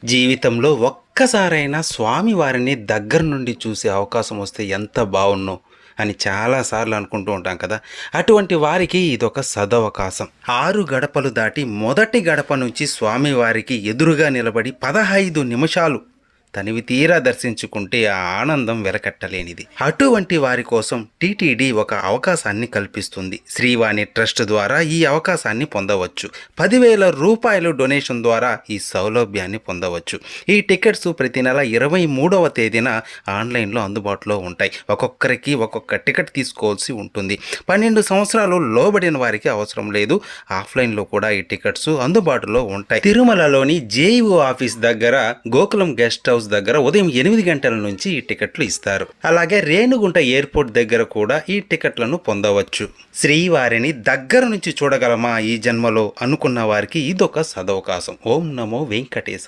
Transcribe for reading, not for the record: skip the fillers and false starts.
జీవితంలో ఒక్కసారైనా స్వామివారిని దగ్గర నుండి చూసే అవకాశం వస్తే ఎంత బావున్ను అని చాలాసార్లు అనుకుంటూ ఉంటాం కదా. అటువంటి వారికి ఇదొక సదవకాశం. 6 గడపలు దాటి మొదటి గడప నుంచి స్వామివారికి ఎదురుగా నిలబడి 15 నిమిషాలు తనివి తీరా దర్శించుకుంటే ఆ ఆనందం వెలకట్టలేనిది. అటువంటి వారి కోసం టీటీడీ ఒక అవకాశాన్ని కల్పిస్తుంది. శ్రీవాణి ట్రస్ట్ ద్వారా ఈ అవకాశాన్ని పొందవచ్చు. 10,000 రూపాయలు డొనేషన్ ద్వారా ఈ సౌలభ్యాన్ని పొందవచ్చు. ఈ టికెట్స్ ప్రతి నెల 23వ తేదీన ఆన్లైన్లో అందుబాటులో ఉంటాయి. ఒక్కొక్కరికి ఒక్కొక్క టికెట్ తీసుకోవాల్సి ఉంటుంది. 12 సంవత్సరాలు లోబడిన వారికి అవసరం లేదు. ఆఫ్లైన్లో కూడా ఈ టికెట్స్ అందుబాటులో ఉంటాయి. తిరుమలలోని జేఈఓ ఆఫీస్ దగ్గర గోకులం గెస్ట్ హౌస్ దగ్గర ఉదయం 8 గంటల నుంచి ఈ టికెట్లు ఇస్తారు. అలాగే రేణుగుంట ఎయిర్పోర్ట్ దగ్గర కూడా ఈ టికెట్లను పొందవచ్చు. శ్రీవారిని దగ్గర నుంచి చూడగలమా ఈ జన్మలో అనుకున్న వారికి ఇదొక సదవకాశం. ఓం నమో వెంకటేశ.